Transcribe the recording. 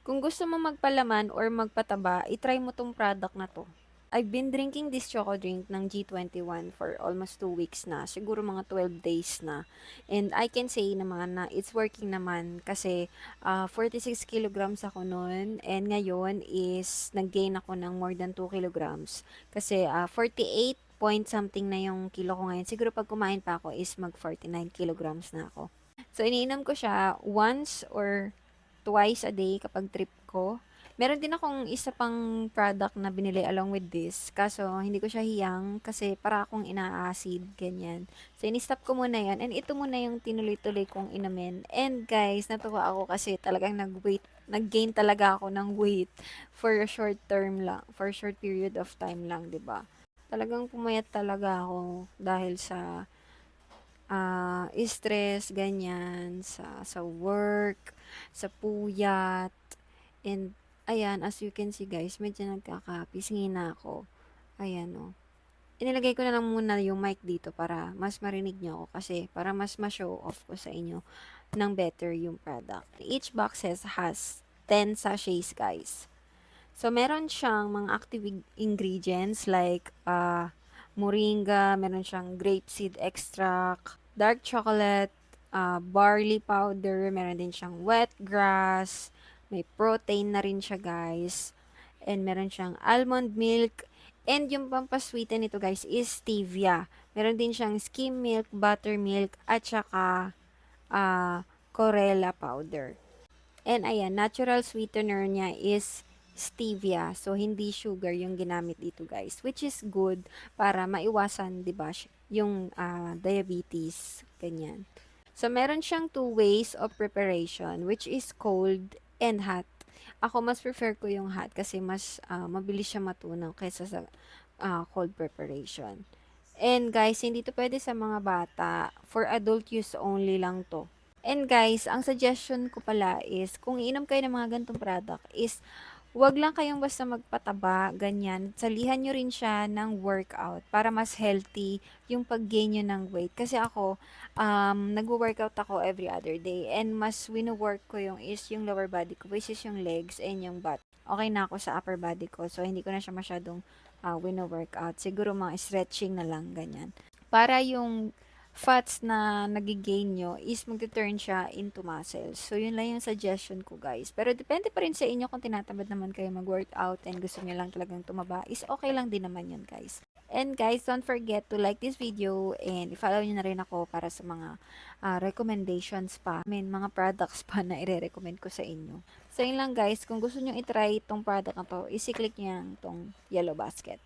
Kung gusto mo magpalaman or magpataba, i-try mo 'tong product na 'to. I've been drinking this choco drink ng G21 for almost 2 weeks na, siguro mga 12 days na. And I can say naman na it's working naman kasi 46 kilograms ako noon and ngayon is nag-gain ako ng more than 2 kilograms. Kasi 48 point something na yung kilo ko ngayon. Siguro pag kumain pa ako is mag 49 kilograms na ako. So iniinom ko siya once or twice a day kapag trip ko. Meron din akong isa pang product na binili along with this, kaso hindi ko siya hiyang kasi para akong ina-acid, ganyan. So, ini-stop ko muna yan and ito muna yung tinuloy-tuloy kong inumin. And guys, natuwa ako kasi talagang nag-gain talaga ako ng weight for a short term lang, for a short period of time lang, 'di ba? Talagang pumayat talaga ako dahil sa stress, ganyan, sa work, sa puyat, and ayan, as you can see guys, medyo nagkakapisngi na ako. Ayan o. Inilagay ko na lang muna yung mic dito para mas marinig nyo ako kasi para mas ma-show off ko sa inyo ng better yung product. Each boxes has 10 sachets guys. So, meron siyang mga active ingredients like moringa, meron siyang grapeseed extract, dark chocolate, barley powder, meron din siyang wheat grass, may protein na rin siya guys, and meron siyang almond milk, and yung pampasweeten nito guys is stevia. Meron din siyang skim milk, buttermilk, at saka corella powder. And ayan, natural sweetener niya is stevia. So, hindi sugar yung ginamit dito, guys. Which is good para maiwasan, di ba, yung diabetes. Ganyan. So, meron siyang two ways of preparation, which is cold and hot. Ako, mas prefer ko yung hot kasi mas mabilis siya matunaw kaysa sa cold preparation. And guys, hindi to pwede sa mga bata. For adult use only lang to. And guys, ang suggestion ko pala is, kung iinom kayo ng mga ganitong product, is wag lang kayong basta magpataba, ganyan. Salihan nyo rin siya ng workout para mas healthy yung pag-gain nyo ng weight. Kasi ako, nagwo-workout ako every other day. And mas wino-work ko yung is yung lower body ko, which is yung legs and yung butt. Okay na ako sa upper body ko. So, hindi ko na siya masyadong wino-workout. Siguro mga stretching na lang, ganyan. Para yung fats na nagigain nyo is magte-turn siya into muscles. So, yun lang yung suggestion ko, guys. Pero depende pa rin sa inyo kung tinatamad naman kayo mag-workout and gusto nyo lang talagang tumaba. Is okay lang din naman yun, guys. And guys, don't forget to like this video and i-follow nyo na rin ako para sa mga recommendations pa. I mean, mga products pa na i-recommend ko sa inyo. So, yun lang guys. Kung gusto nyo itry itong product na to, isi-click nyo yung itong yellow basket.